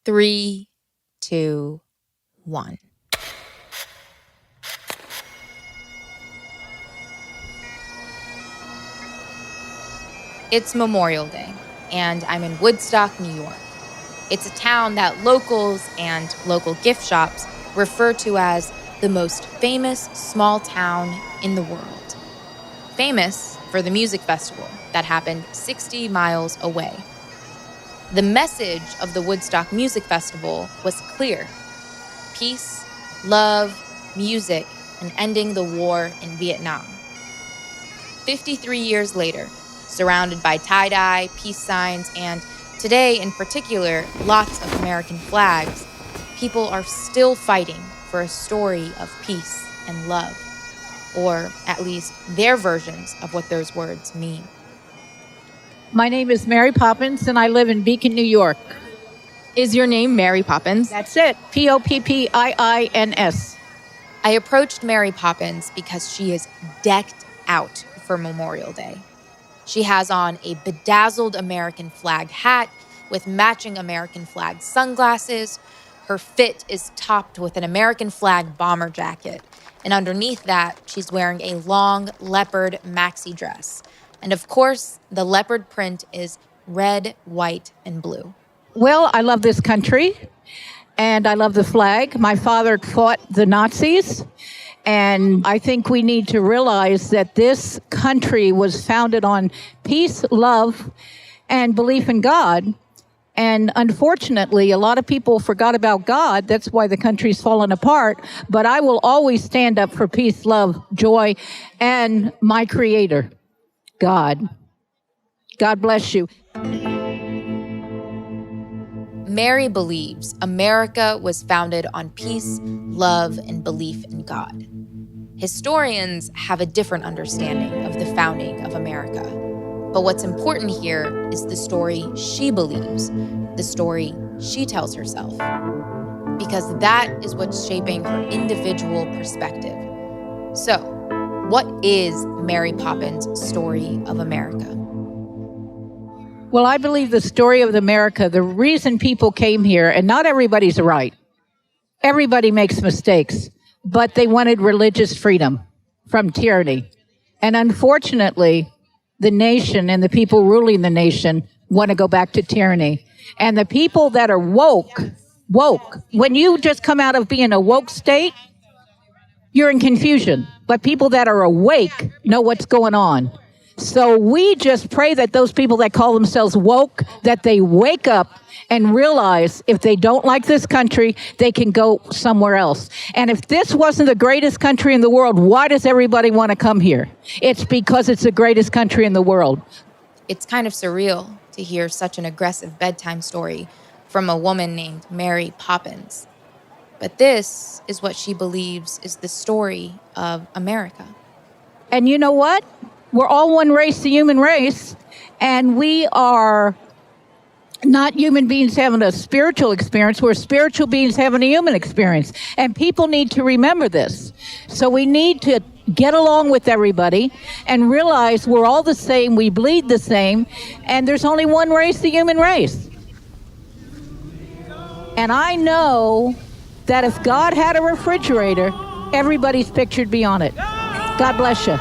3, 2, 1. It's Memorial Day, and I'm in Woodstock, New York. It's a town that locals and local gift shops refer to as the most famous small town in the world. Famous for the music festival that happened 60 miles away. The message of the Woodstock Music Festival was clear: peace, love, music, and ending the war in Vietnam. 53 years later, surrounded by tie-dye, peace signs, and today in particular, lots of American flags, people are still fighting for a story of peace and love, or at least their versions of what those words mean. My name is Mary Poppins, and I live in Beacon, New York. Is your name Mary Poppins? That's it, Poppins. I approached Mary Poppins because she is decked out for Memorial Day. She has on a bedazzled American flag hat with matching American flag sunglasses. Her fit is topped with an American flag bomber jacket. And underneath that, she's wearing a long leopard maxi dress. And of course, the leopard print is red, white, and blue. Well, I love this country, and I love the flag. My father fought the Nazis, and I think we need to realize that this country was founded on peace, love, and belief in God. And unfortunately, a lot of people forgot about God. That's why the country's fallen apart. But I will always stand up for peace, love, joy, and my Creator, God. God bless you. Mary believes America was founded on peace, love, and belief in God. Historians have a different understanding of the founding of America. But what's important here is the story she believes, the story she tells herself. Because that is what's shaping her individual perspective. So, what is Mary Poppins' story of America? Well, I believe the story of America, the reason people came here, and not everybody's right. Everybody makes mistakes, but they wanted religious freedom from tyranny. And unfortunately, the nation and the people ruling the nation want to go back to tyranny. And the people that are woke, when you just come out of being a woke state, you're in confusion. But people that are awake know what's going on. So we just pray that those people that call themselves woke, that they wake up and realize if they don't like this country, they can go somewhere else. And if this wasn't the greatest country in the world, why does everybody want to come here? It's because it's the greatest country in the world. It's kind of surreal to hear such an aggressive bedtime story from a woman named Mary Poppins. But this is what she believes is the story of America. And you know what? We're all one race, the human race, and we are not human beings having a spiritual experience. We're spiritual beings having a human experience. And people need to remember this. So we need to get along with everybody and realize we're all the same, we bleed the same, and there's only one race, the human race. And I know that if God had a refrigerator, everybody's picture'd be on it. God bless you.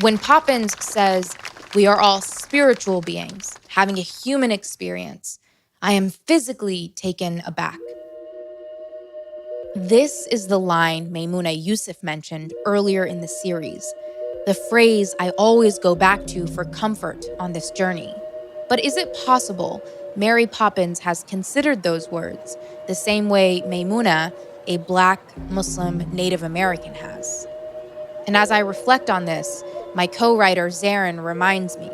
When Poppins says we are all spiritual beings having a human experience, I am physically taken aback. This is the line Maimouna Yusuf mentioned earlier in the series, the phrase I always go back to for comfort on this journey. But is it possible Mary Poppins has considered those words the same way Maimouna, a Black Muslim Native American, has? And as I reflect on this, my co-writer Zarin reminds me,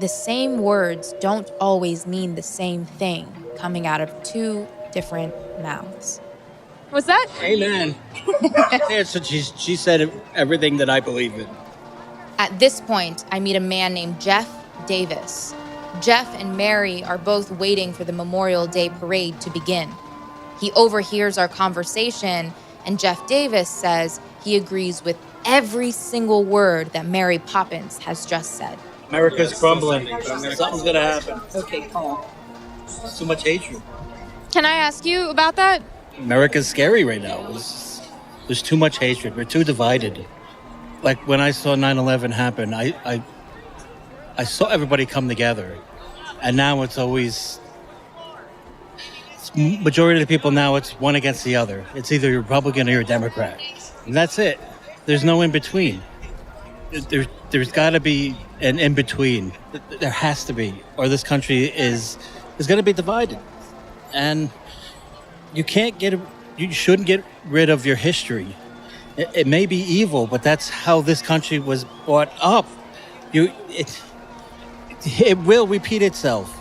the same words don't always mean the same thing coming out of two different mouths. Was that? Amen. Yeah, so she said everything that I believe in. At this point, I meet a man named Jeff Davis. Jeff and Mary are both waiting for the Memorial Day parade to begin. He overhears our conversation, and Jeff Davis says he agrees with every single word that Mary Poppins has just said. America's crumbling. Something's going to happen. Okay, calm. There's too much hatred. Can I ask you about that? America's scary right now. There's too much hatred. We're too divided. Like when I saw 9/11 happen, I saw everybody come together. And now majority of the people now, it's one against the other. It's either you're Republican or you're a Democrat. And that's it. There's no in between. There's got to be an in between. There has to be, or this country is going to be divided. And you shouldn't get rid of your history. It may be evil, but that's how this country was brought up. It will repeat itself.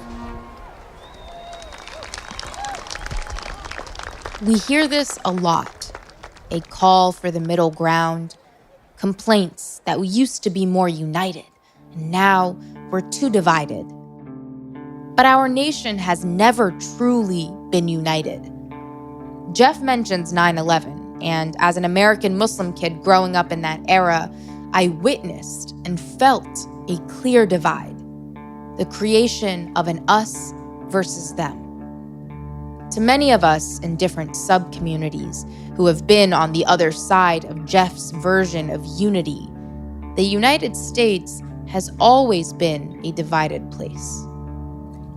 We hear this a lot. A call for the middle ground, complaints that we used to be more united, and now we're too divided. But our nation has never truly been united. Jeff mentions 9/11, and as an American Muslim kid growing up in that era, I witnessed and felt a clear divide. The creation of an us versus them. To many of us in different sub-communities who have been on the other side of Jeff's version of unity, the United States has always been a divided place.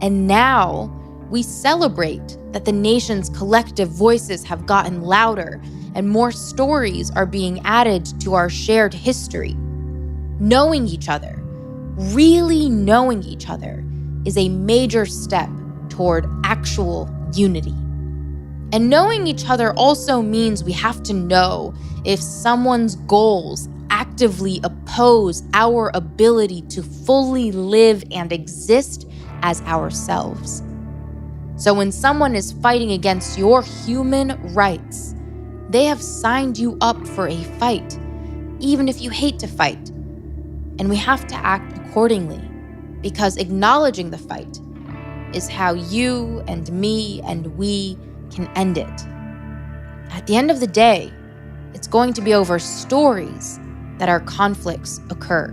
And now we celebrate that the nation's collective voices have gotten louder and more stories are being added to our shared history. Knowing each other, really knowing each other, is a major step toward actual unity. And knowing each other also means we have to know if someone's goals actively oppose our ability to fully live and exist as ourselves. So when someone is fighting against your human rights, they have signed you up for a fight, even if you hate to fight. And we have to act accordingly, because acknowledging the fight is how you and me and we can end it. At the end of the day, it's going to be over stories that our conflicts occur,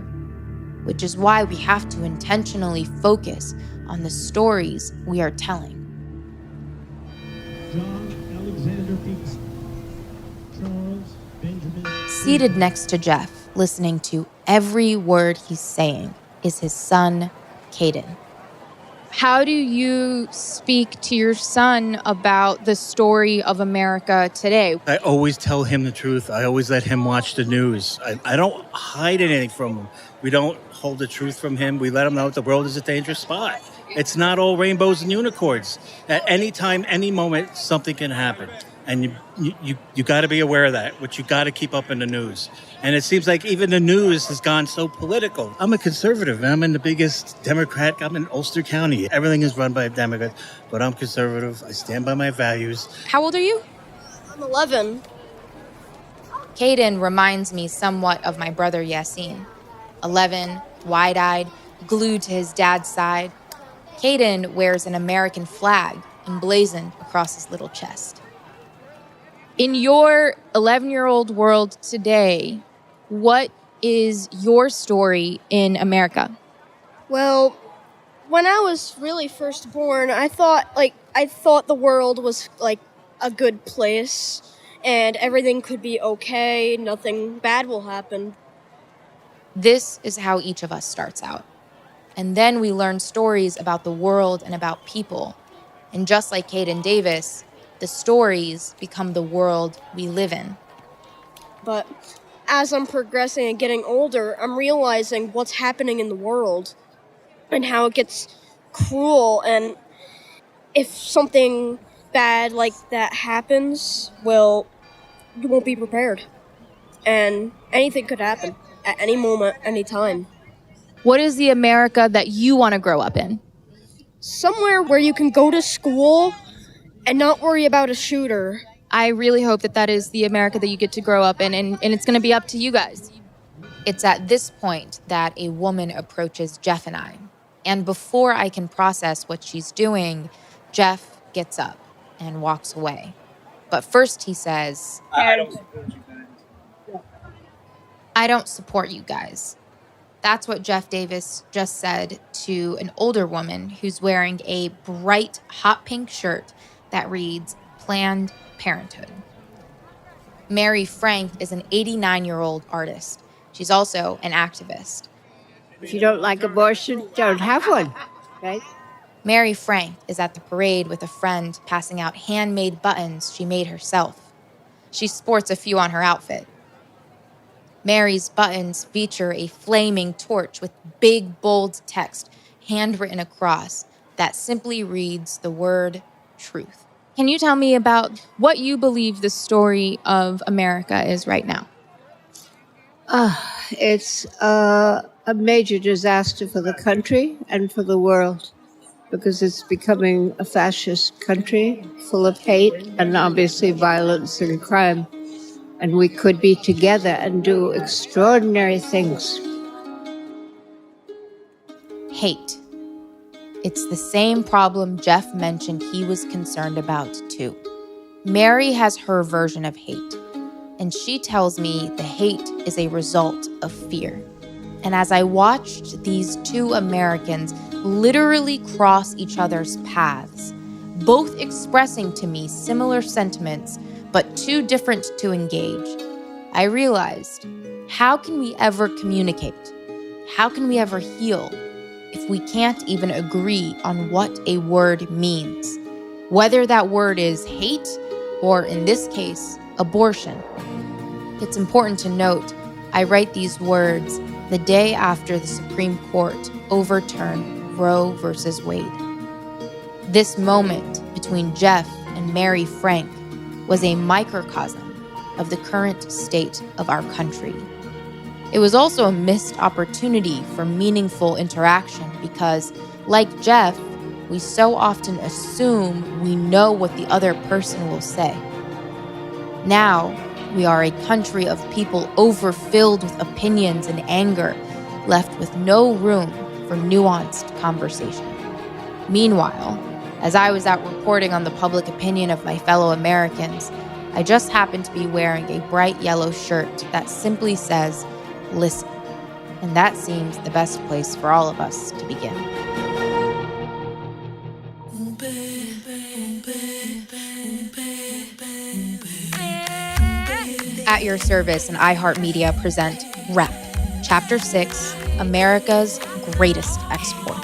which is why we have to intentionally focus on the stories we are telling. John Alexander Peterson, Charles Benjamin. Seated next to Jeff, listening to every word he's saying, is his son, Caden. How do you speak to your son about the story of America today? I always tell him the truth. I always let him watch the news. I don't hide anything from him. We don't hold the truth from him. We let him know that the world is a dangerous spot. It's not all rainbows and unicorns. At any time, any moment, something can happen. And you got to be aware of that, which you got to keep up in the news. And it seems like even the news has gone so political. I'm a conservative. I'm in the biggest Democrat. I'm in Ulster County. Everything is run by a Democrat, but I'm conservative. I stand by my values. How old are you? I'm 11. Caden reminds me somewhat of my brother Yassine. 11, wide-eyed, glued to his dad's side. Caden wears an American flag emblazoned across his little chest. In your 11-year-old world today, what is your story in America? Well, when I was really first born, I thought the world was like a good place and everything could be okay, nothing bad will happen. This is how each of us starts out. And then we learn stories about the world and about people. And just like Caden Davis, the stories become the world we live in. But as I'm progressing and getting older, I'm realizing what's happening in the world and how it gets cruel. And if something bad like that happens, well, you won't be prepared. And anything could happen at any moment, any time. What is the America that you want to grow up in? Somewhere where you can go to school and not worry about a shooter. I really hope that is the America that you get to grow up in, and it's going to be up to you guys. It's at this point that a woman approaches Jeff and I And before I can process what she's doing, Jeff gets up and walks away. But first he says, I don't support you guys. I don't support you guys. That's what Jeff Davis just said to an older woman who's wearing a bright hot pink shirt that reads Planned Parenthood. Mary Frank is an 89-year-old artist. She's also an activist. If you don't like abortion, don't have one, right? Mary Frank is at the parade with a friend passing out handmade buttons she made herself. She sports a few on her outfit. Mary's buttons feature a flaming torch with big, bold text handwritten across that simply reads the word truth. Can you tell me about what you believe the story of America is right now? It's a major disaster for the country and for the world because it's becoming a fascist country full of hate and obviously violence and crime. And we could be together and do extraordinary things. Hate. It's the same problem Jeff mentioned he was concerned about, too. Mary has her version of hate, and she tells me the hate is a result of fear. And as I watched these two Americans literally cross each other's paths, both expressing to me similar sentiments, but too different to engage, I realized, how can we ever communicate? How can we ever heal if we can't even agree on what a word means? Whether that word is hate or, in this case, abortion. It's important to note, I write these words the day after the Supreme Court overturned Roe versus Wade. This moment between Jeff and Mary Frank was a microcosm of the current state of our country. It was also a missed opportunity for meaningful interaction because, like Jeff, we so often assume we know what the other person will say. Now, we are a country of people overfilled with opinions and anger, left with no room for nuanced conversation. Meanwhile, as I was out reporting on the public opinion of my fellow Americans, I just happened to be wearing a bright yellow shirt that simply says, listen. And that seems the best place for all of us to begin. At your service and iHeartMedia present Rep, Chapter 6, America's Greatest Export.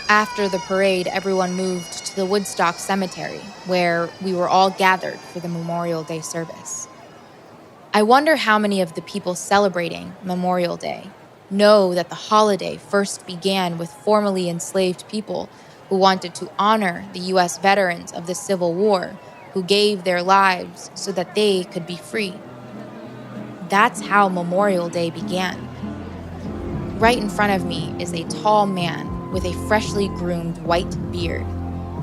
After the parade, everyone moved to the Woodstock Cemetery, where we were all gathered for the Memorial Day service. I wonder how many of the people celebrating Memorial Day know that the holiday first began with formerly enslaved people who wanted to honor the U.S. veterans of the Civil War who gave their lives so that they could be free. That's how Memorial Day began. Right in front of me is a tall man with a freshly groomed white beard.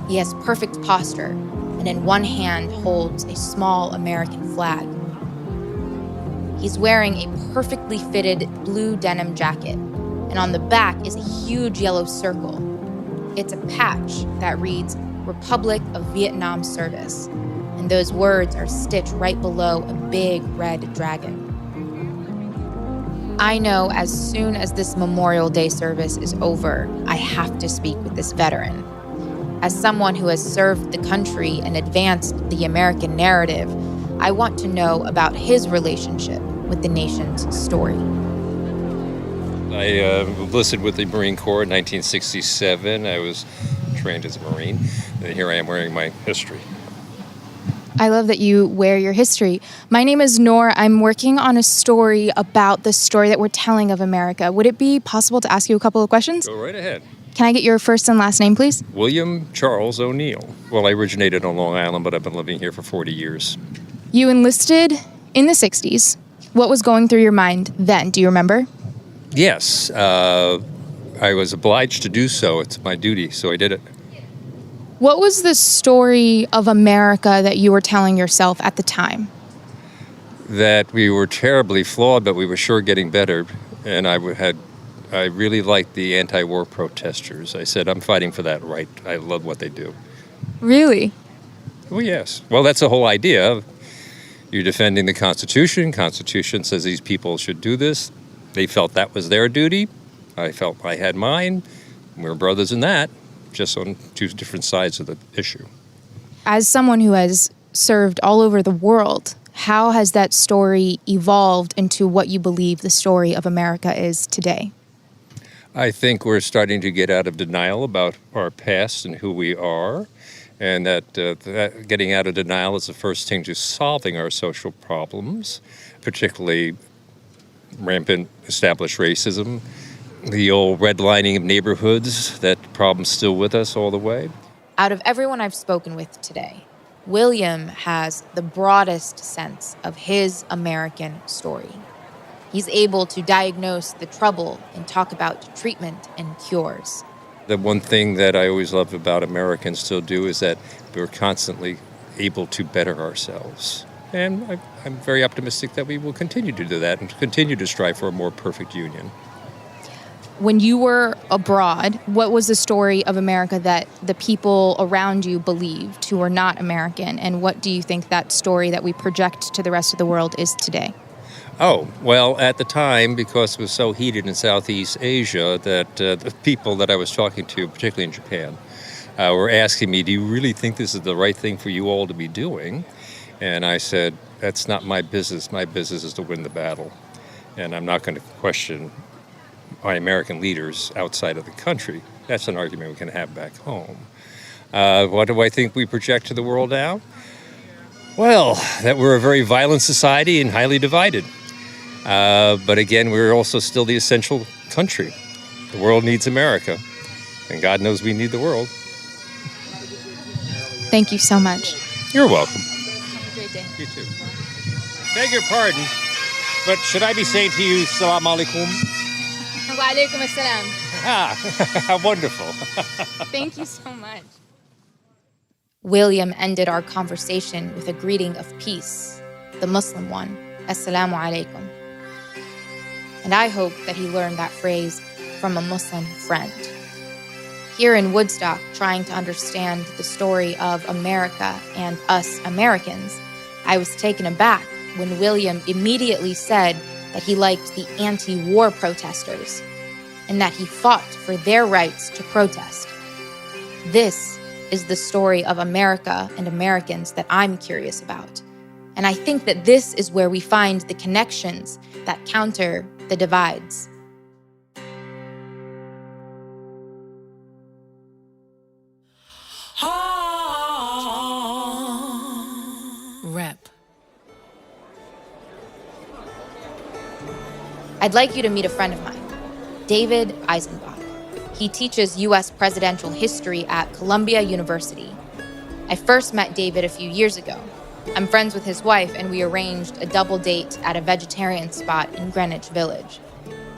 He has perfect posture, and in one hand holds a small American flag. He's wearing a perfectly fitted blue denim jacket, and on the back is a huge yellow circle. It's a patch that reads Republic of Vietnam Service, and those words are stitched right below a big red dragon. I know as soon as this Memorial Day service is over, I have to speak with this veteran. As someone who has served the country and advanced the American narrative, I want to know about his relationship with the nation's story. I enlisted with the Marine Corps in 1967. I was trained as a Marine, and here I am wearing my history. I love that you wear your history. My name is Noor. I'm working on a story about the story that we're telling of America. Would it be possible to ask you a couple of questions? Go right ahead. Can I get your first and last name, please? William Charles O'Neill. Well, I originated on Long Island, but I've been living here for 40 years. You enlisted in the 60s. What was going through your mind then? Do you remember? Yes, I was obliged to do so. It's my duty, so I did it. What was the story of America that you were telling yourself at the time? That we were terribly flawed, but we were sure getting better. And I really liked the anti-war protesters. I said, I'm fighting for that right. I love what they do. Really? Oh, yes. Well, that's the whole idea. You're defending the Constitution. Constitution says these people should do this. They felt that was their duty. I felt I had mine. We're brothers in that, just on two different sides of the issue. As someone who has served all over the world, how has that story evolved into what you believe the story of America is today? I think we're starting to get out of denial about our past and who we are, and that getting out of denial is the first thing to solving our social problems, particularly rampant established racism, the old redlining of neighborhoods. That problem's still with us all the way. Out of everyone I've spoken with today, William has the broadest sense of his American story. He's able to diagnose the trouble and talk about treatment and cures. The one thing that I always love about Americans still do is that we're constantly able to better ourselves. And I'm very optimistic that we will continue to do that and continue to strive for a more perfect union. When you were abroad, what was the story of America that the people around you believed who were not American? And what do you think that story that we project to the rest of the world is today? Oh, well, at the time, because it was so heated in Southeast Asia, that the people that I was talking to, particularly in Japan, were asking me, do you really think this is the right thing for you all to be doing? And I said, that's not my business. My business is to win the battle. And I'm not going to question my American leaders outside of the country. That's an argument we can have back home. What do I think we project to the world now? Well, that we're a very violent society and highly divided. But again, we're also still the essential country. The world needs America, and God knows we need the world. Thank you so much. You're welcome. Have a great day. You too. Beg your pardon, but should I be saying to you, Salam alaikum? Wa alaikum assalam. Ah, wonderful. Thank you so much. William ended our conversation with a greeting of peace, the Muslim one, Assalamu alaikum. And I hope that he learned that phrase from a Muslim friend. Here in Woodstock, trying to understand the story of America and us Americans, I was taken aback when William immediately said that he liked the anti-war protesters and that he fought for their rights to protest. This is the story of America and Americans that I'm curious about. And I think that this is where we find the connections that counter the divides. Rep. I'd like you to meet a friend of mine, David Eisenbach. He teaches U.S. presidential history at Columbia University. I first met David a few years ago. I'm friends with his wife, and we arranged a double date at a vegetarian spot in Greenwich Village.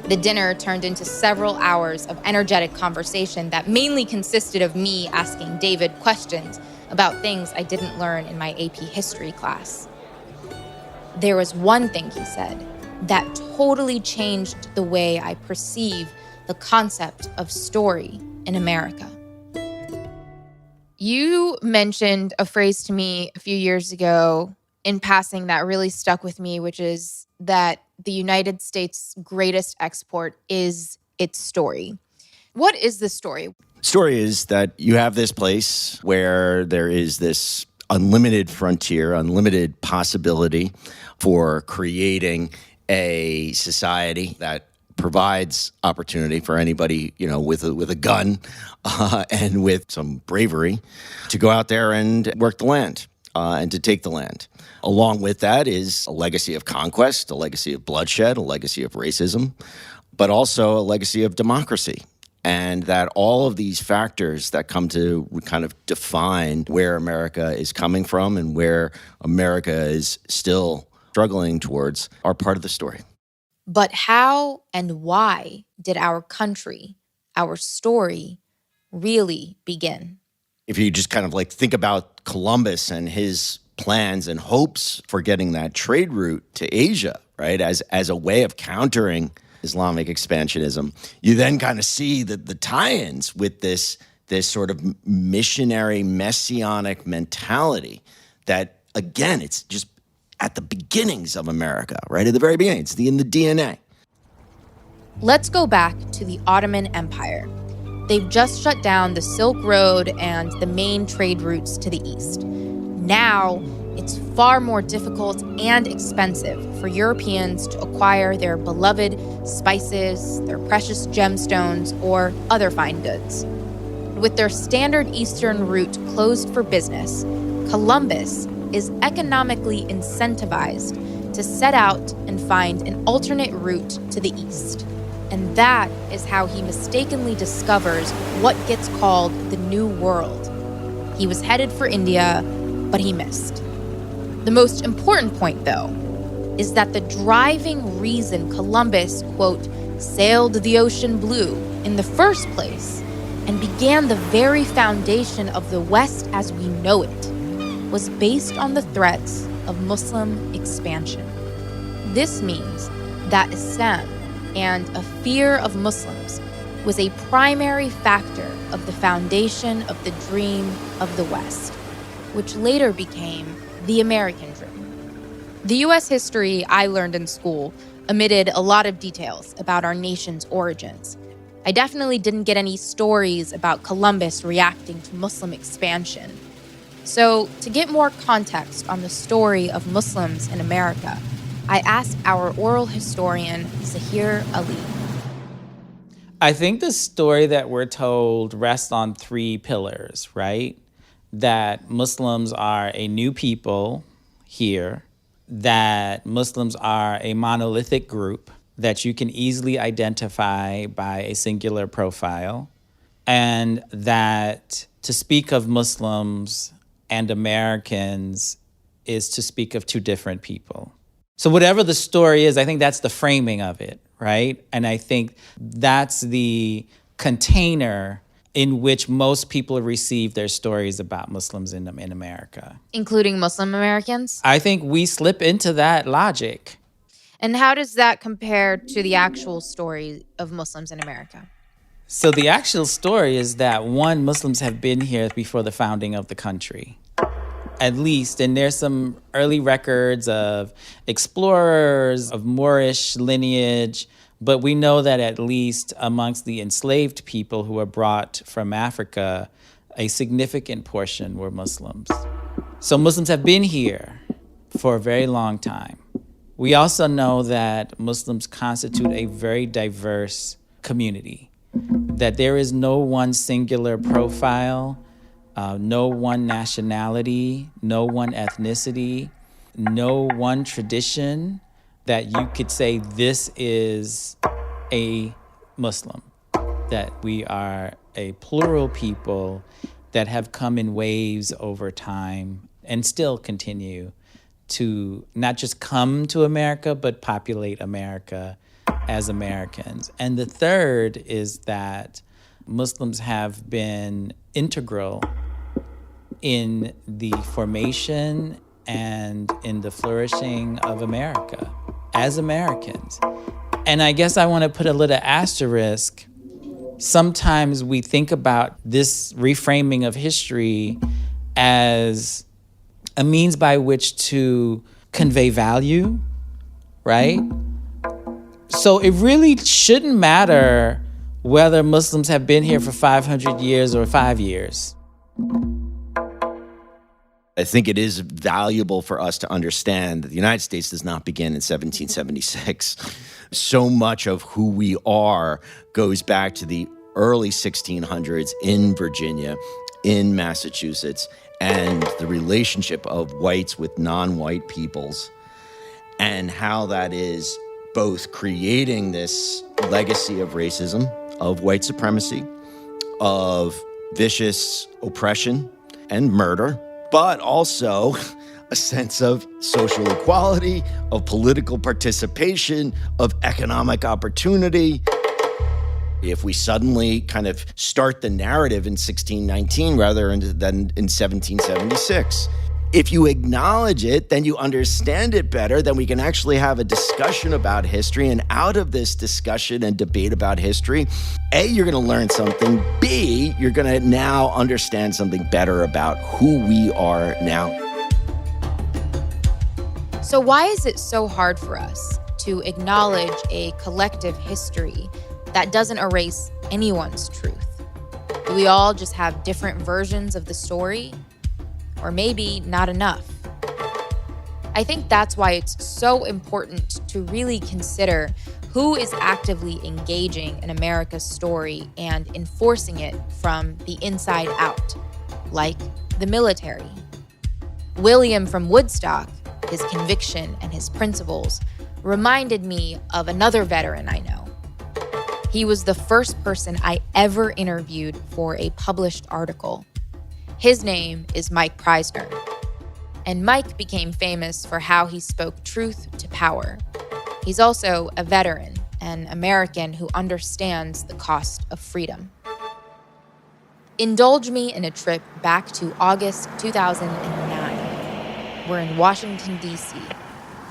The dinner turned into several hours of energetic conversation that mainly consisted of me asking David questions about things I didn't learn in my AP history class. There was one thing he said that totally changed the way I perceive the concept of story in America. You mentioned a phrase to me a few years ago in passing that really stuck with me, which is that the United States' greatest export is its story. What is the story? Story is that you have this place where there is this unlimited frontier, unlimited possibility for creating a society that provides opportunity for anybody, with a gun and with some bravery to go out there and work the land and to take the land. Along with that is a legacy of conquest, a legacy of bloodshed, a legacy of racism, but also a legacy of democracy. And that all of these factors that come to kind of define where America is coming from and where America is still struggling towards are part of the story. But how and why did our country, our story, really begin? if you just kind of like think about Columbus and his plans and hopes for getting that trade route to Asia, right, as a way of countering Islamic expansionism, you then kind of see the tie-ins with this sort of missionary, messianic mentality that, again, it's just at the beginnings of America, right? At the very beginning. It's in the DNA. Let's go back to the Ottoman Empire. They've just shut down the Silk Road and the main trade routes to the east. Now, it's far more difficult and expensive for Europeans to acquire their beloved spices, their precious gemstones, or other fine goods. With their standard eastern route closed for business, Columbus is economically incentivized to set out and find an alternate route to the east. And that is how he mistakenly discovers what gets called the New World. He was headed for India, but he missed. The most important point, though, is that the driving reason Columbus, quote, sailed the ocean blue in the first place and began the very foundation of the West as we know it was based on the threats of Muslim expansion. This means that Islam and a fear of Muslims was a primary factor of the foundation of the dream of the West, which later became the American dream. The U.S. history I learned in school omitted a lot of details about our nation's origins. I definitely didn't get any stories about Columbus reacting to Muslim expansion. So, to get more context on the story of Muslims in America, I asked our oral historian, Zahir Ali. I think the story that we're told rests on three pillars, right? That Muslims are a new people here, that Muslims are a monolithic group that you can easily identify by a singular profile, and that to speak of Muslims and Americans is to speak of two different people. So whatever the story is, I think that's the framing of it, right? And I think that's the container in which most people receive their stories about Muslims in America. Including Muslim Americans? I think we slip into that logic. And how does that compare to the actual story of Muslims in America? So the actual story is that, one, Muslims have been here before the founding of the country, at least. And there's some early records of explorers, of Moorish lineage, but we know that at least amongst the enslaved people who were brought from Africa, a significant portion were Muslims. So Muslims have been here for a very long time. We also know that Muslims constitute a very diverse community, that there is no one singular profile, no one nationality, no one ethnicity, no one tradition that you could say this is a Muslim, that we are a plural people that have come in waves over time and still continue to not just come to America, but populate America as Americans. And the third is that Muslims have been integral in the formation and in the flourishing of America as Americans. And I guess I want to put a little asterisk. Sometimes we think about this reframing of history as a means by which to convey value, right? So it really shouldn't matter whether Muslims have been here for 500 years or 5 years. I think it is valuable for us to understand that the United States does not begin in 1776. So much of who we are goes back to the early 1600s in Virginia, in Massachusetts, and the relationship of whites with non-white peoples, and how that is both creating this legacy of racism, of white supremacy, of vicious oppression and murder, but also a sense of social equality, of political participation, of economic opportunity. If we suddenly kind of start the narrative in 1619 rather than in 1776, if you acknowledge it, then you understand it better, then we can actually have a discussion about history. And out of this discussion and debate about history, A, you're going to learn something. B, you're going to now understand something better about who we are now. So why is it so hard for us to acknowledge a collective history that doesn't erase anyone's truth? Do we all just have different versions of the story? Or maybe not enough? I think that's why it's so important to really consider who is actively engaging in America's story and enforcing it from the inside out, like the military. William from Woodstock, his conviction and his principles, reminded me of another veteran I know. He was the first person I ever interviewed for a published article. His name is Mike Prysner. And Mike became famous for how he spoke truth to power. He's also a veteran, an American who understands the cost of freedom. Indulge me in a trip back to August 2009. We're in Washington, D.C.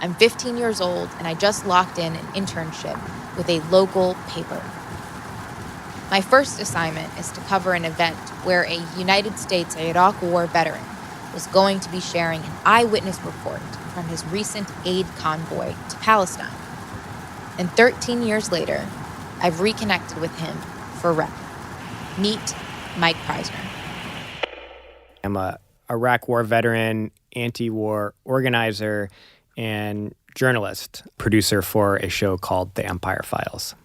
I'm 15 years old, and I just locked in an internship with a local paper. My first assignment is to cover an event where a United States Iraq War veteran was going to be sharing an eyewitness report from his recent aid convoy to Palestine. And 13 years later, I've reconnected with him for Rep. Meet Mike Prysner. I'm a Iraq War veteran, anti-war organizer, and journalist, producer for a show called The Empire Files.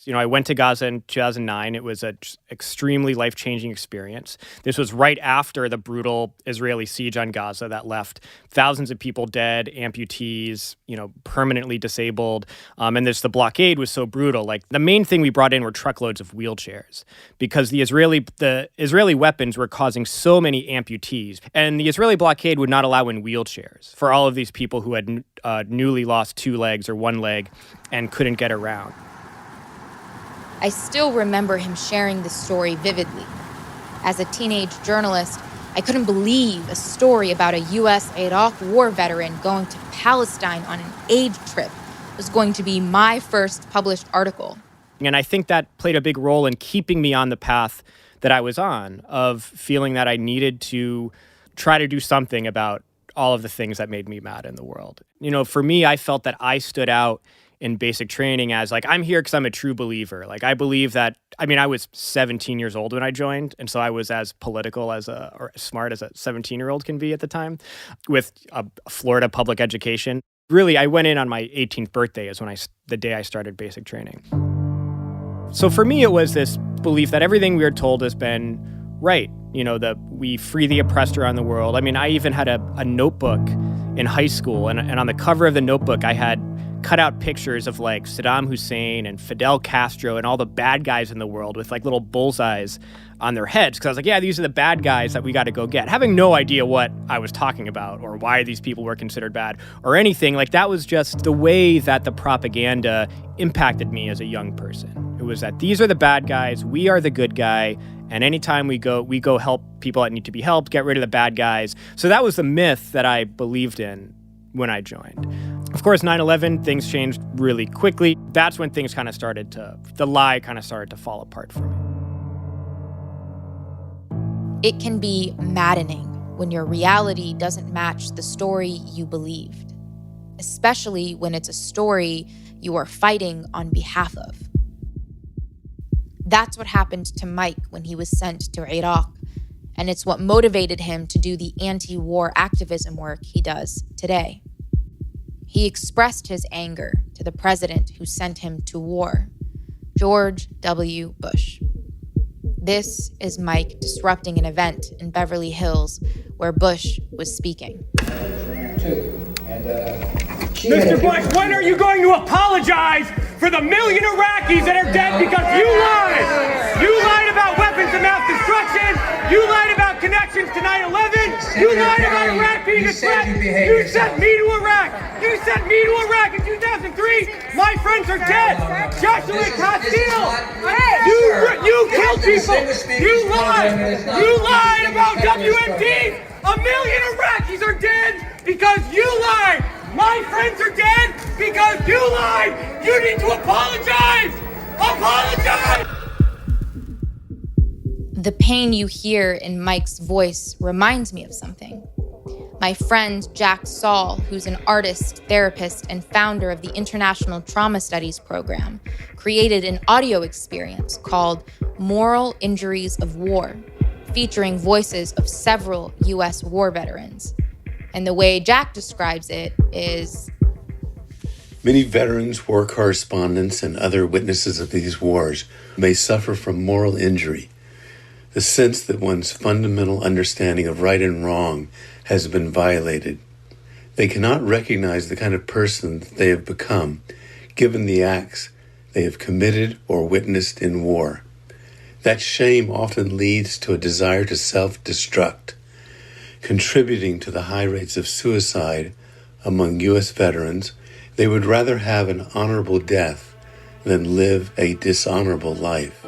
You know, I went to Gaza in 2009. It was an extremely life-changing experience. This was right after the brutal Israeli siege on Gaza that left thousands of people dead, amputees, permanently disabled. And the blockade was so brutal. Like, the main thing we brought in were truckloads of wheelchairs because the Israeli weapons were causing so many amputees. And the Israeli blockade would not allow in wheelchairs for all of these people who had newly lost 2 legs or 1 leg and couldn't get around. I still remember him sharing the story vividly. As a teenage journalist, I couldn't believe a story about a U.S. Iraq War veteran going to Palestine on an aid trip was going to be my first published article. And I think that played a big role in keeping me on the path that I was on, of feeling that I needed to try to do something about all of the things that made me mad in the world. For me, I felt that I stood out in basic training as I'm here because I'm a true believer. I believe that, I was 17 years old when I joined. And so I was as political or smart as a 17-year-old can be at the time with a Florida public education. Really, I went in on my 18th birthday is the day I started basic training. So for me, it was this belief that everything we were told has been right. That we free the oppressed around the world. I even had a notebook in high school. And on the cover of the notebook, I had cut out pictures of Saddam Hussein and Fidel Castro and all the bad guys in the world with little bullseyes on their heads. Because I was these are the bad guys that we got to go get. Having no idea what I was talking about or why these people were considered bad or anything. That was just the way that the propaganda impacted me as a young person. It was that these are the bad guys, we are the good guy. And anytime we go help people that need to be helped, get rid of the bad guys. So that was the myth that I believed in when I joined. Of course, 9/11, things changed really quickly. That's when things the lie kind of started to fall apart for me. It can be maddening when your reality doesn't match the story you believed, especially when it's a story you are fighting on behalf of. That's what happened to Mike when he was sent to Iraq, and it's what motivated him to do the anti-war activism work he does today. He expressed his anger to the president who sent him to war, George W. Bush. This is Mike disrupting an event in Beverly Hills where Bush was speaking. Mr. Bush, when are you going to apologize for the million Iraqis that are dead because you lied? You lied about weapons weapons of mass destruction. You lied about connections to 9/11. You lied about Iraq being a threat. You sent me to Iraq. You sent me to Iraq in 2003. My friends are dead. Joshua Castile. You killed people. You lied. You lied about WMDs. 1 million Iraqis are dead because you lied. My friends are dead because you lied. You need to apologize. Apologize. The pain you hear in Mike's voice reminds me of something. My friend Jack Saul, who's an artist, therapist, and founder of the International Trauma Studies program, created an audio experience called Moral Injuries of War, featuring voices of several U.S. war veterans. And the way Jack describes it is, many veterans, war correspondents, and other witnesses of these wars may suffer from moral injury, the sense that one's fundamental understanding of right and wrong has been violated. They cannot recognize the kind of person that they have become, given the acts they have committed or witnessed in war. That shame often leads to a desire to self-destruct, contributing to the high rates of suicide among U.S. veterans. They would rather have an honorable death than live a dishonorable life.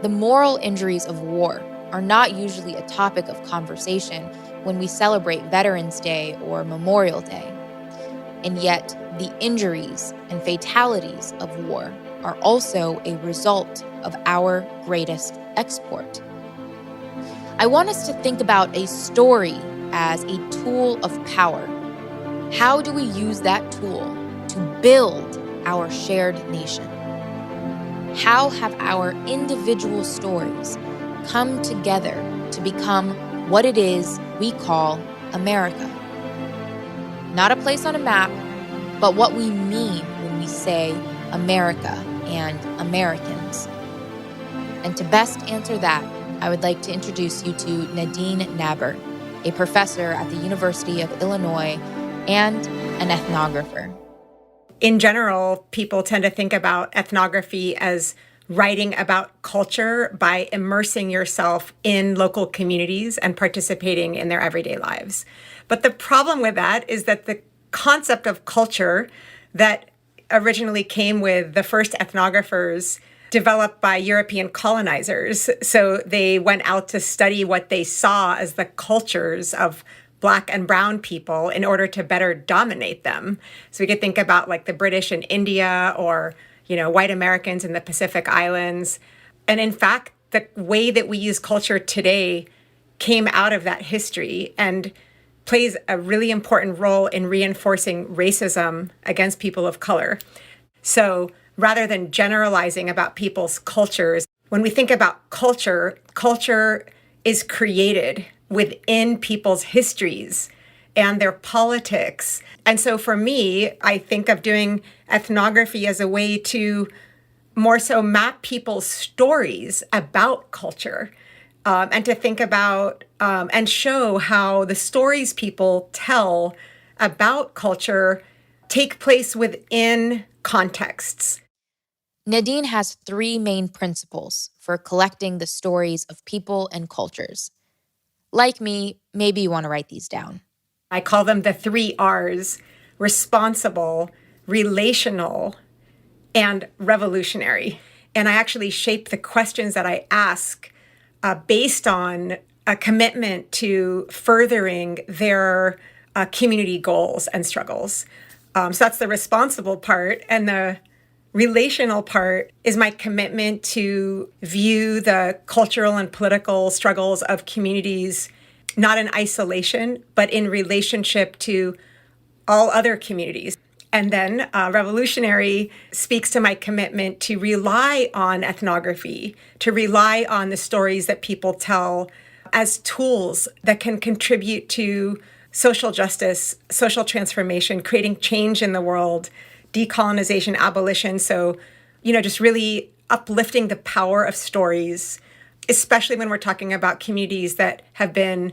the moral injuries of war are not usually a topic of conversation when we celebrate Veterans Day or Memorial Day. And yet, the injuries and fatalities of war are also a result of our greatest export. I want us to think about a story as a tool of power. How do we use that tool to build our shared nation? How have our individual stories come together to become what it is we call America? Not a place on a map, but what we mean when we say America and Americans. And to best answer that, I would like to introduce you to Nadine Naber, a professor at the University of Illinois and an ethnographer. In general, people tend to think about ethnography as writing about culture by immersing yourself in local communities and participating in their everyday lives. But the problem with that is that the concept of culture that originally came with the first ethnographers developed by European colonizers. So they went out to study what they saw as the cultures of Black and brown people in order to better dominate them. So we could think about like the British in India or, white Americans in the Pacific Islands. And in fact, the way that we use culture today came out of that history and plays a really important role in reinforcing racism against people of color. So rather than generalizing about people's cultures, when we think about culture, culture is created within people's histories and their politics. And so for me, I think of doing ethnography as a way to more so map people's stories about culture, and to think about and show how the stories people tell about culture take place within contexts. Nadine has 3 main principles for collecting the stories of people and cultures. Like me, maybe you want to write these down. I call them the 3 R's: responsible, relational, and revolutionary. And I actually shape the questions that I ask based on a commitment to furthering their community goals and struggles. So that's the responsible part. And the relational part is my commitment to view the cultural and political struggles of communities not in isolation, but in relationship to all other communities. And then revolutionary speaks to my commitment to rely on ethnography, to rely on the stories that people tell as tools that can contribute to social justice, social transformation, creating change in the world, decolonization, abolition. So, just really uplifting the power of stories, especially when we're talking about communities that have been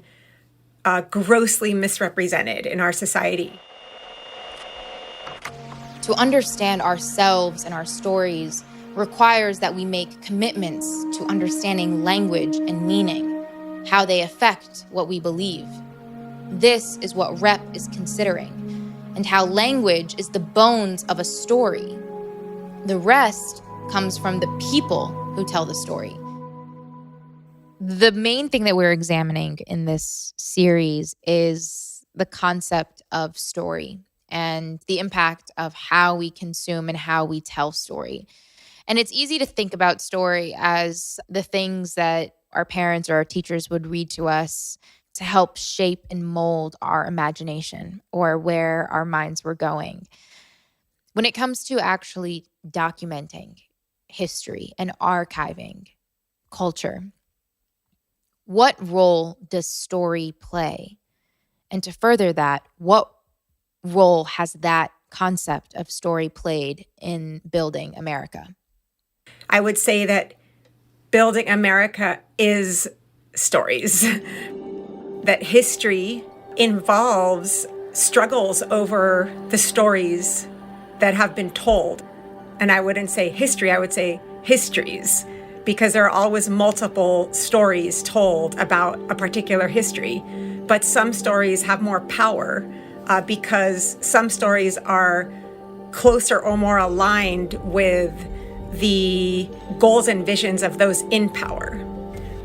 grossly misrepresented in our society. To understand ourselves and our stories, requires that we make commitments to understanding language and meaning, how they affect what we believe. This is what Rep is considering, and how language is the bones of a story. The rest comes from the people who tell the story. The main thing that we're examining in this series is the concept of story and the impact of how we consume and how we tell story. And it's easy to think about story as the things that our parents or our teachers would read to us to help shape and mold our imagination or where our minds were going. When it comes to actually documenting history and archiving culture, what role does story play? And to further that, what role has that concept of story played in building America? I would say that building America is stories. That history involves struggles over the stories that have been told. And I wouldn't say history, I would say histories, because there are always multiple stories told about a particular history. But some stories have more power because some stories are closer or more aligned with the goals and visions of those in power.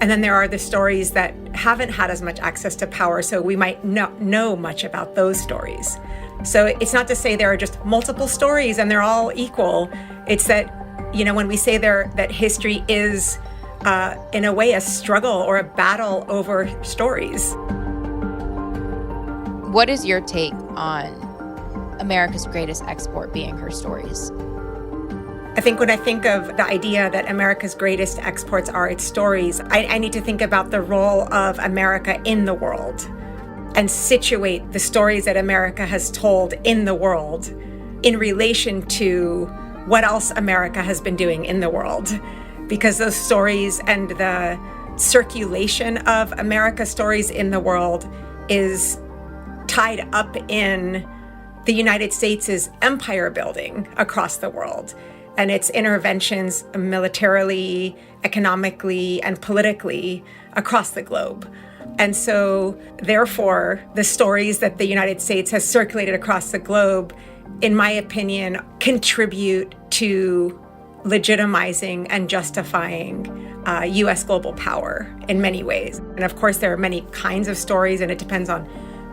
And then there are the stories that haven't had as much access to power, so we might not know much about those stories. So it's not to say there are just multiple stories and they're all equal. It's that, when we say that history is, in a way, a struggle or a battle over stories. What is your take on America's greatest export being her stories? I think when I think of the idea that America's greatest exports are its stories, I need to think about the role of America in the world and situate the stories that America has told in the world in relation to what else America has been doing in the world. Because those stories and the circulation of America's stories in the world is tied up in the United States' empire building across the world and its interventions militarily, economically, and politically across the globe. And so, therefore, the stories that the United States has circulated across the globe, in my opinion, contribute to legitimizing and justifying U.S. global power in many ways. And of course, there are many kinds of stories, and it depends on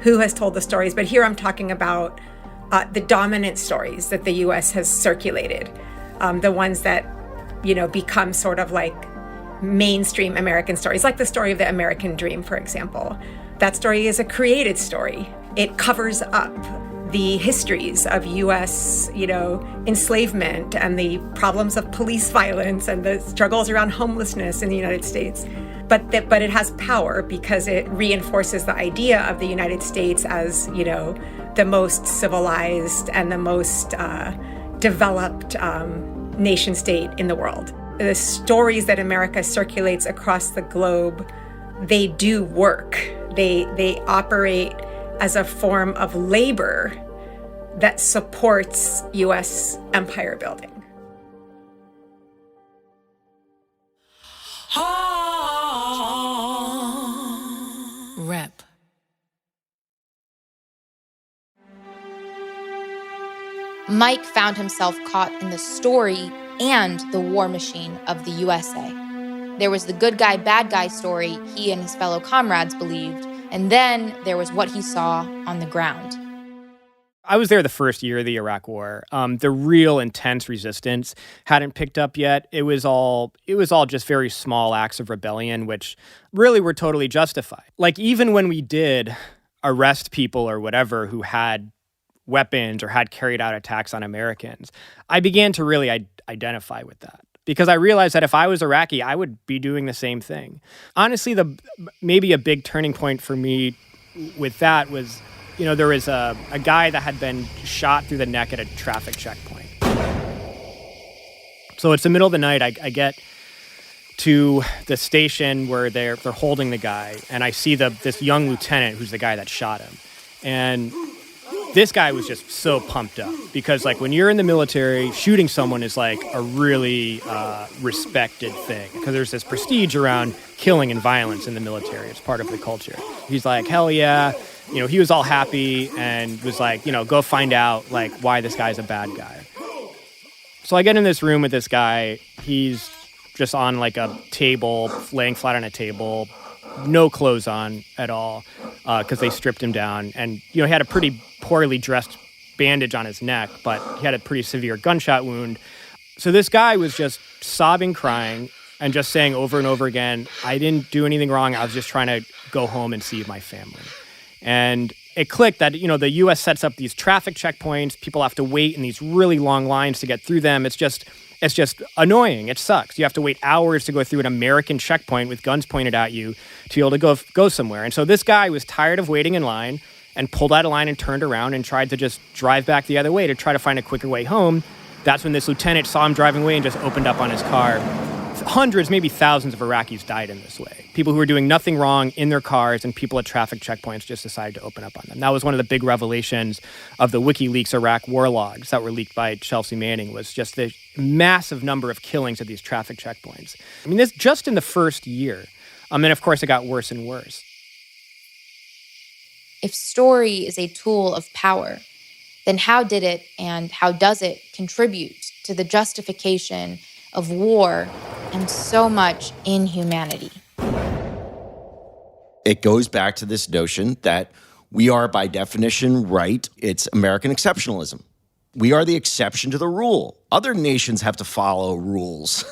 who has told the stories. But here I'm talking about the dominant stories that the U.S. has circulated, the ones that, become sort of like mainstream American stories, like the story of the American dream, for example. That story is a created story. It covers up the histories of U.S., enslavement and the problems of police violence and the struggles around homelessness in the United States. But it has power because it reinforces the idea of the United States as, the most civilized and the most developed nation state in the world. The stories that America circulates across the globe, they do work. They operate as a form of labor that supports U.S. empire building. Rep. Mike found himself caught in the story and the war machine of the USA. There was the good guy, bad guy story he and his fellow comrades believed, and then there was what he saw on the ground. I was there the first year of the Iraq War. The real intense resistance hadn't picked up yet. It was all just very small acts of rebellion, which really were totally justified. Like, even when we did arrest people or whatever who had weapons or had carried out attacks on Americans, I began to really identify with that. Because I realized that if I was Iraqi, I would be doing the same thing. Honestly, maybe a big turning point for me with that was, there was a guy that had been shot through the neck at a traffic checkpoint. So it's the middle of the night. I get to the station where they're holding the guy, and I see this young lieutenant who's the guy that shot him. And This guy was just so pumped up because, like, when you're in the military, shooting someone is like a really respected thing because there's this prestige around killing and violence in the military. It's part of the culture. He's like, hell yeah. You know, he was all happy and was like, you know, go find out, like, why this guy's a bad guy. So I get in this room with this guy. He's just on, like, a table, laying flat on a table, no clothes on at all because they stripped him down. And, you know, he had a pretty poorly dressed bandage on his neck, but he had a pretty severe gunshot wound. So this guy was just sobbing, crying, and just saying over and over again, I didn't do anything wrong. I was just trying to go home and see my family. And it clicked that, you know, the U.S. sets up these traffic checkpoints. People have to wait in these really long lines to get through them. It's just annoying. It sucks. You have to wait hours to go through an American checkpoint with guns pointed at you to be able to go somewhere. And so this guy was tired of waiting in line and pulled out of line and turned around and tried to just drive back the other way to try to find a quicker way home. That's when this lieutenant saw him driving away and just opened up on his car. Hundreds, maybe thousands of Iraqis died in this way. People who were doing nothing wrong in their cars, and people at traffic checkpoints just decided to open up on them. That was one of the big revelations of the WikiLeaks Iraq war logs that were leaked by Chelsea Manning, was just the massive number of killings at these traffic checkpoints. I mean, this just in the first year. And of course, it got worse and worse. If story is a tool of power, then how did it and how does it contribute to the justification of war and so much inhumanity? It goes back to this notion that we are, by definition, right. It's American exceptionalism. We are the exception to the rule. Other nations have to follow rules.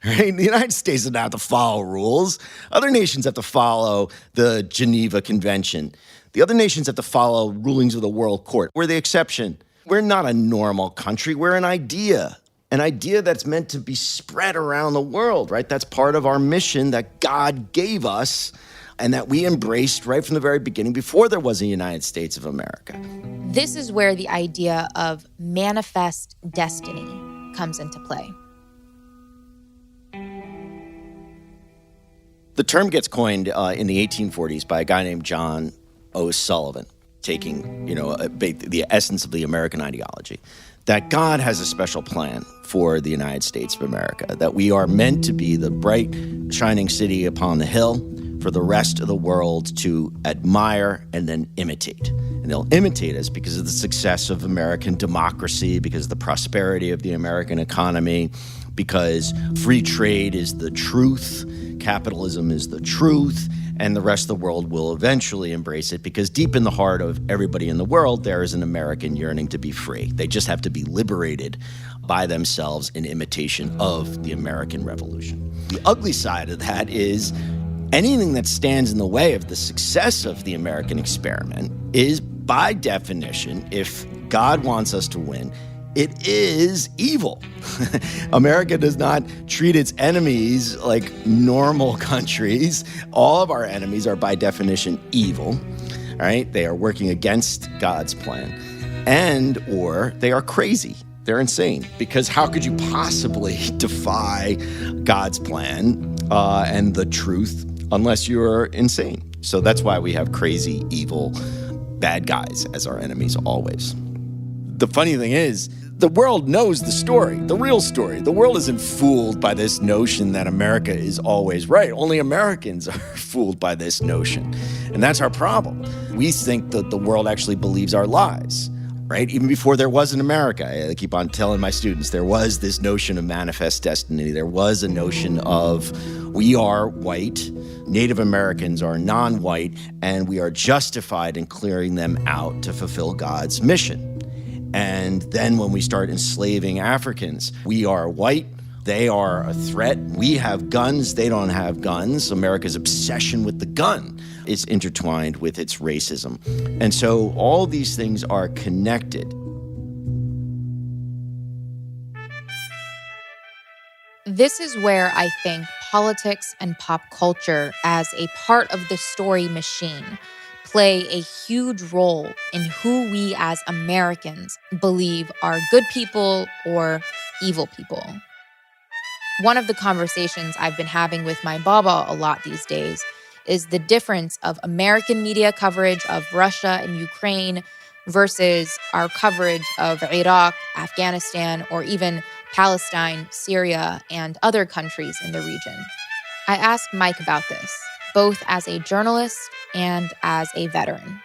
Right? The United States doesn't have to follow rules. Other nations have to follow the Geneva Convention. The other nations have to follow rulings of the World Court. We're the exception. We're not a normal country. We're an idea that's meant to be spread around the world, right? That's part of our mission that God gave us and that we embraced right from the very beginning before there was a United States of America. This is where the idea of manifest destiny comes into play. The term gets coined in the 1840s by a guy named John O'Sullivan, taking, the essence of the American ideology, that God has a special plan for the United States of America, that we are meant to be the bright, shining city upon the hill for the rest of the world to admire and then imitate. And they'll imitate us because of the success of American democracy, because of the prosperity of the American economy, because free trade is the truth, capitalism is the truth, and the rest of the world will eventually embrace it because deep in the heart of everybody in the world, there is an American yearning to be free. They just have to be liberated by themselves in imitation of the American Revolution. The ugly side of that is anything that stands in the way of the success of the American experiment is, by definition, if God wants us to win, it is evil. America does not treat its enemies like normal countries. All of our enemies are, by definition, evil. All right? They are working against God's plan. Or they are crazy. They're insane. Because how could you possibly defy God's plan and the truth unless you're insane? So that's why we have crazy, evil, bad guys as our enemies always. The funny thing is, the world knows the story, the real story. The world isn't fooled by this notion that America is always right. Only Americans are fooled by this notion. And that's our problem. We think that the world actually believes our lies, right? Even before there was an America, I keep on telling my students, there was this notion of manifest destiny. There was a notion of we are white, Native Americans are non-white, and we are justified in clearing them out to fulfill God's mission. And then when we start enslaving Africans, we are white, they are a threat. We have guns, they don't have guns. America's obsession with the gun is intertwined with its racism. And so all these things are connected. This is where I think politics and pop culture as a part of the story machine play a huge role in who we as Americans believe are good people or evil people. One of the conversations I've been having with my baba a lot these days is the difference of American media coverage of Russia and Ukraine versus our coverage of Iraq, Afghanistan, or even Palestine, Syria, and other countries in the region. I asked Mike about this, both as a journalist and as a veteran.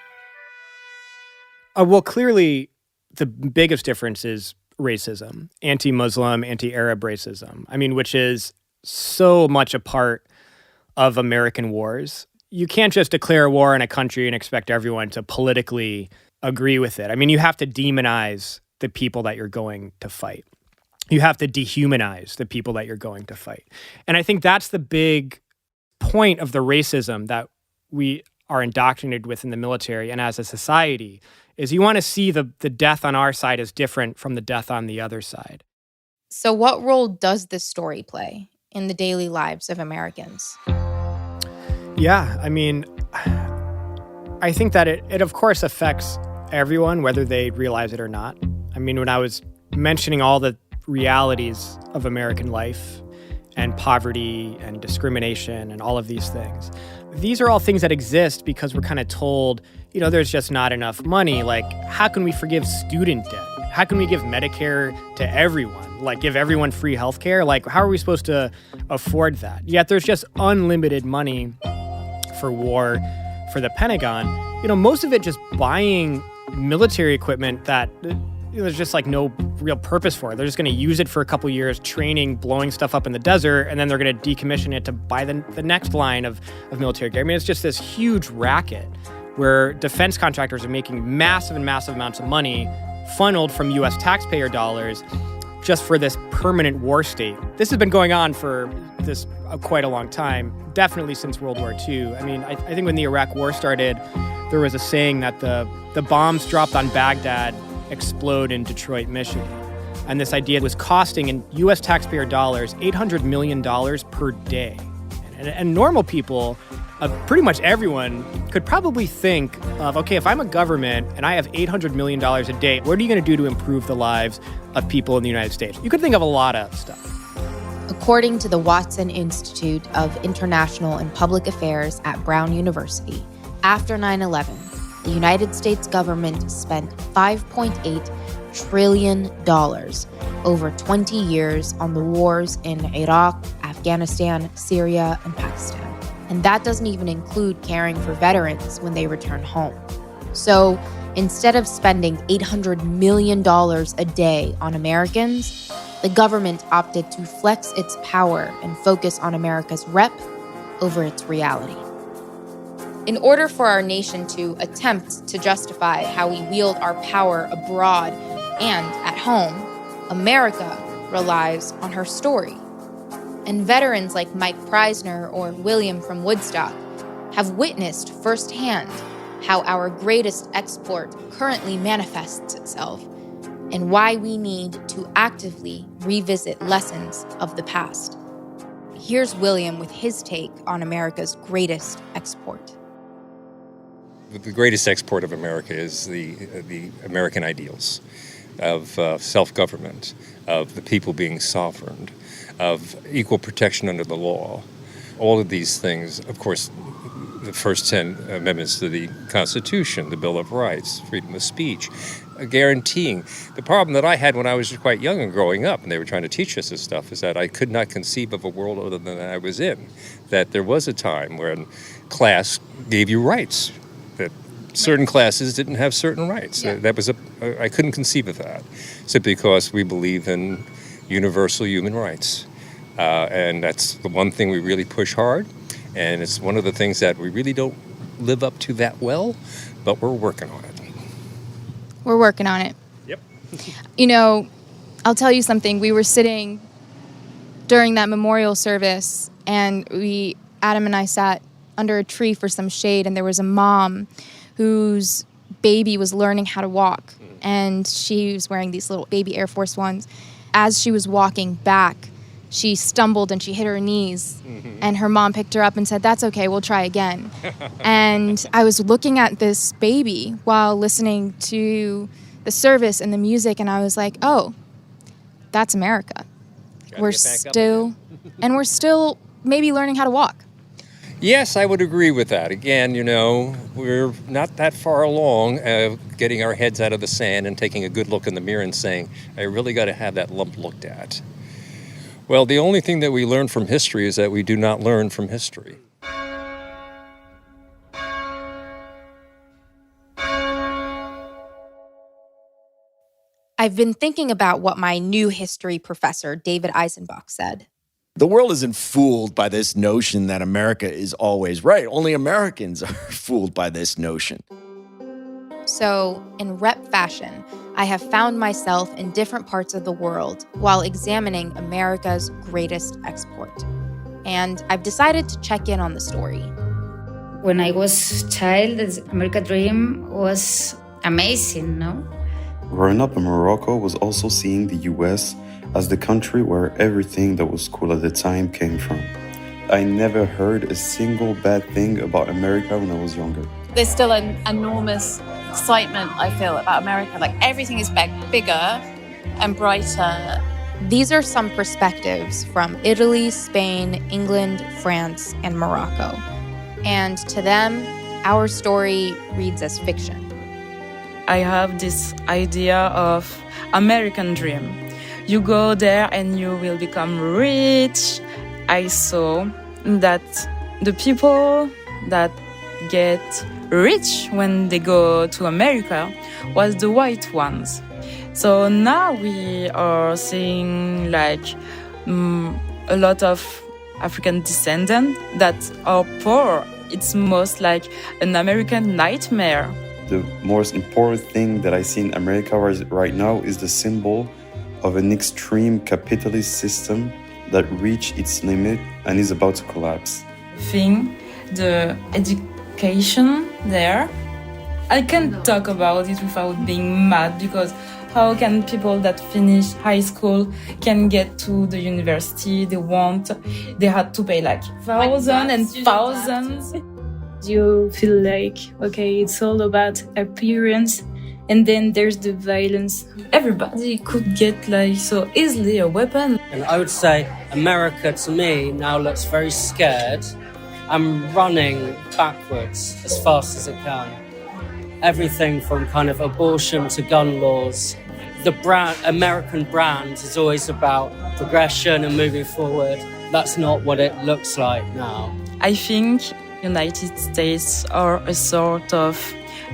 Well, clearly, the biggest difference is racism, anti-Muslim, anti-Arab racism. I mean, which is so much a part of American wars. You can't just declare war on a country and expect everyone to politically agree with it. I mean, you have to demonize the people that you're going to fight. You have to dehumanize the people that you're going to fight. And I think that's the big point of the racism that we are indoctrinated with in the military and as a society, is you want to see the death on our side as different from the death on the other side. So what role does this story play in the daily lives of Americans? Yeah, I mean, I think that it of course affects everyone, whether they realize it or not. I mean, when I was mentioning all the realities of American life and poverty and discrimination and all of these things, these are all things that exist because we're kind of told, you know, there's just not enough money. Like, how can we forgive student debt? How can we give Medicare to everyone? Like, give everyone free health care? Like, how are we supposed to afford that? Yet there's just unlimited money for war, for the Pentagon. You know, most of it just buying military equipment that there's just like no real purpose for it. They're just going to use it for a couple years, training, blowing stuff up in the desert, and then they're going to decommission it to buy the next line of military gear. I mean, it's just this huge racket where defense contractors are making massive amounts of money funneled from U.S. taxpayer dollars just for this permanent war state. This has been going on for quite a long time, definitely since World War II. I mean, I think when the Iraq War started, there was a saying that the bombs dropped on Baghdad explode in Detroit, Michigan. And this idea was costing, in U.S. taxpayer dollars, $800 million per day. And normal people, pretty much everyone, could probably think of, okay, if I'm a government and I have $800 million a day, what are you going to do to improve the lives of people in the United States? You could think of a lot of stuff. According to the Watson Institute of International and Public Affairs at Brown University, after 9/11, the United States government spent $5.8 trillion over 20 years on the wars in Iraq, Afghanistan, Syria, and Pakistan. And that doesn't even include caring for veterans when they return home. So instead of spending $800 million a day on Americans, the government opted to flex its power and focus on America's rep over its reality. In order for our nation to attempt to justify how we wield our power abroad and at home, America relies on her story. And veterans like Mike Prysner or William from Woodstock have witnessed firsthand how our greatest export currently manifests itself and why we need to actively revisit lessons of the past. Here's William with his take on America's greatest export. The greatest export of America is the American ideals of self-government, of the people being sovereign, of equal protection under the law. All of these things, of course, the first 10 amendments to the Constitution, the Bill of Rights, freedom of speech, guaranteeing. The problem that I had when I was quite young and growing up, and they were trying to teach us this stuff, is that I could not conceive of a world other than I was in. That there was a time when class gave you rights, that certain classes didn't have certain rights. Yeah. I couldn't conceive of that, simply because we believe in universal human rights. And that's the one thing we really push hard, and it's one of the things that we really don't live up to that well, but we're working on it. We're working on it. Yep. You know, I'll tell you something. We were sitting during that memorial service, and Adam and I sat under a tree for some shade, and there was a mom whose baby was learning how to walk, and she was wearing these little baby Air Force Ones. As she was walking back, she stumbled and she hit her knees, and her mom picked her up and said, "That's okay, we'll try again." And I was looking at this baby while listening to the service and the music, and I was like, oh, that's America. We're still maybe learning how to walk. Yes, I would agree with that. Again, we're not that far along getting our heads out of the sand and taking a good look in the mirror and saying, I really got to have that lump looked at. Well, the only thing that we learn from history is that we do not learn from history. I've been thinking about what my new history professor, David Eisenbach, said. The world isn't fooled by this notion that America is always right. Only Americans are fooled by this notion. So, in rep fashion, I have found myself in different parts of the world while examining America's greatest export. And I've decided to check in on the story. When I was a child, the American dream was amazing, no? Growing up in Morocco was also seeing the US as the country where everything that was cool at the time came from. I never heard a single bad thing about America when I was younger. There's still an enormous excitement, I feel, about America. Like everything is bigger and brighter. These are some perspectives from Italy, Spain, England, France, and Morocco. And to them, our story reads as fiction. I have this idea of American dream. You go there and you will become rich. I saw that the people that get rich when they go to America was the white ones. So now we are seeing like a lot of African descendants that are poor. It's most like an American nightmare. The most important thing that I see in America right now is the symbol of an extreme capitalist system that reached its limit and is about to collapse. The education there, I can't talk about it without being mad, because how can people that finish high school can get to the university they want? They had to pay like thousands and thousands. You feel like, okay, it's all about appearance, and then there's the violence. Everybody could get like so easily a weapon. And I would say America to me now looks very scared. I'm running backwards as fast as I can. Everything from kind of abortion to gun laws. The American brand is always about progression and moving forward. That's not what it looks like now. I think United States are a sort of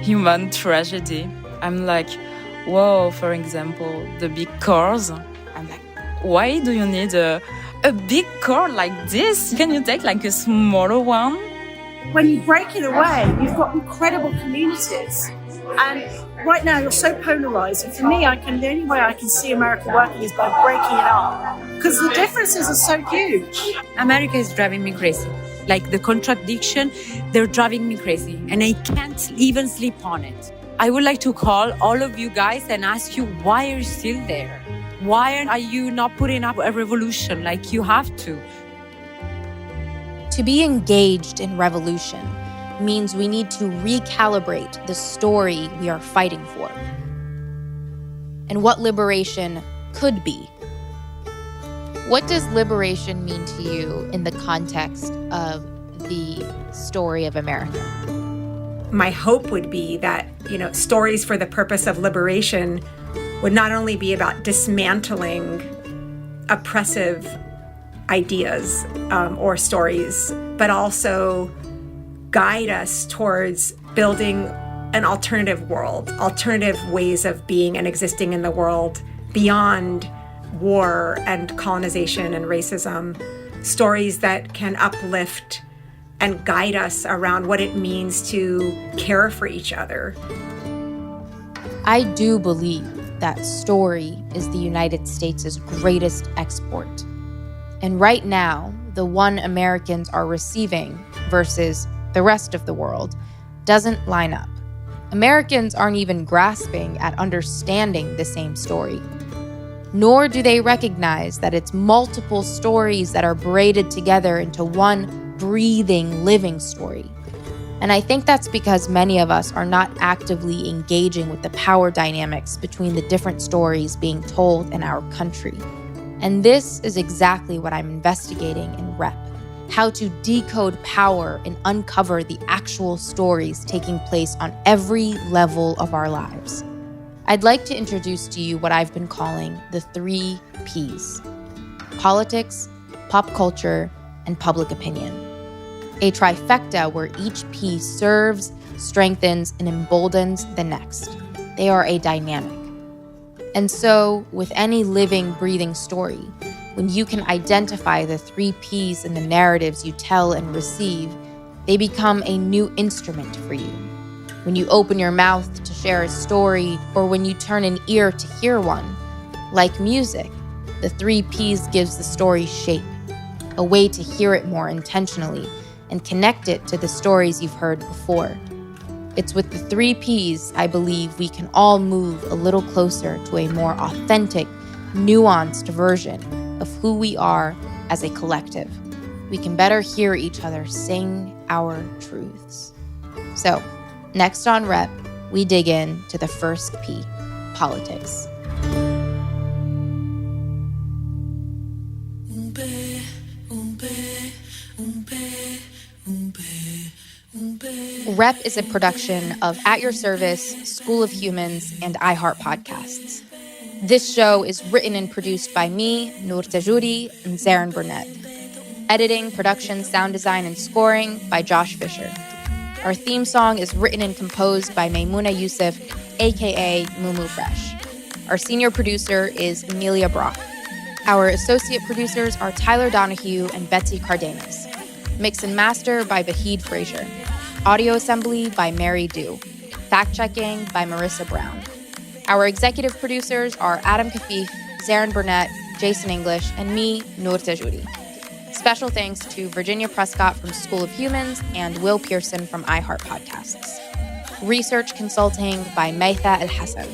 human tragedy. I'm like, whoa, for example, the big cars. I'm like, why do you need a big car like this? Can you take like a smaller one? When you break it away, you've got incredible communities. And right now you're so polarized. And for me, the only way I can see America working is by breaking it up. Because the differences are so huge. America is driving me crazy. Like the contradiction, they're driving me crazy. And I can't even sleep on it. I would like to call all of you guys and ask you, why are you still there? Why are you not putting up a revolution like you have to? To be engaged in revolution means we need to recalibrate the story we are fighting for and what liberation could be. What does liberation mean to you in the context of the story of America? My hope would be that, stories for the purpose of liberation would not only be about dismantling oppressive ideas or stories, but also guide us towards building an alternative world, alternative ways of being and existing in the world beyond war and colonization and racism, stories that can uplift and guide us around what it means to care for each other. I do believe that story is the United States' greatest export. And right now, the one Americans are receiving versus the rest of the world doesn't line up. Americans aren't even grasping at understanding the same story. Nor do they recognize that it's multiple stories that are braided together into one breathing, living story. And I think that's because many of us are not actively engaging with the power dynamics between the different stories being told in our country. And this is exactly what I'm investigating in REP. how to decode power and uncover the actual stories taking place on every level of our lives. I'd like to introduce to you what I've been calling the 3 Ps: politics, pop culture, and public opinion. A trifecta where each P serves, strengthens, and emboldens the next. They are a dynamic. And so, with any living, breathing story, when you can identify the 3 Ps in the narratives you tell and receive, they become a new instrument for you. When you open your mouth to share a story, or when you turn an ear to hear one, like music, the 3 Ps gives the story shape, a way to hear it more intentionally and connect it to the stories you've heard before. It's with the 3 Ps I believe we can all move a little closer to a more authentic, nuanced version of who we are as a collective. We can better hear each other sing our truths. So, next on Rep, we dig in to the first P, politics. Rep is a production of At Your Service, School of Humans, and iHeart Podcasts. This show is written and produced by me, Noor Tajuri, and Zarin Burnett. Editing, production, sound design, and scoring by Josh Fisher. Our theme song is written and composed by Maimuna Youssef, aka Mumu Fresh. Our senior producer is Amelia Brock. Our associate producers are Tyler Donahue and Betsy Cardenas. Mix and master by Vahid Frazier. Audio assembly by Mary Dew. Fact-checking by Marissa Brown. Our executive producers are Adam Kafif, Zarin Burnett, Jason English, and me, Noor Tajuri. Special thanks to Virginia Prescott from School of Humans and Will Pearson from iHeart Podcasts. Research consulting by Maytha El-Hassan.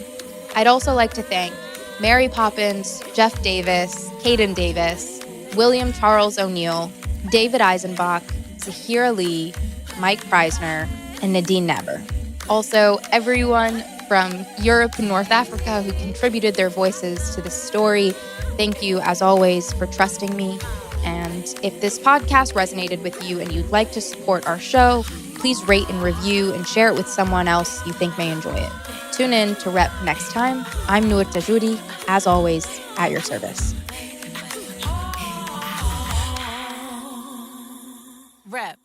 I'd also like to thank Mary Poppins, Jeff Davis, Caden Davis, William Charles O'Neill, David Eisenbach, Zahira Lee, Mike Prysner, and Nadine Naber. Also, everyone from Europe and North Africa who contributed their voices to this story, thank you, as always, for trusting me. And if this podcast resonated with you and you'd like to support our show, please rate and review and share it with someone else you think may enjoy it. Tune in to Rep next time. I'm Noor Tajuri, as always, at your service. Rep.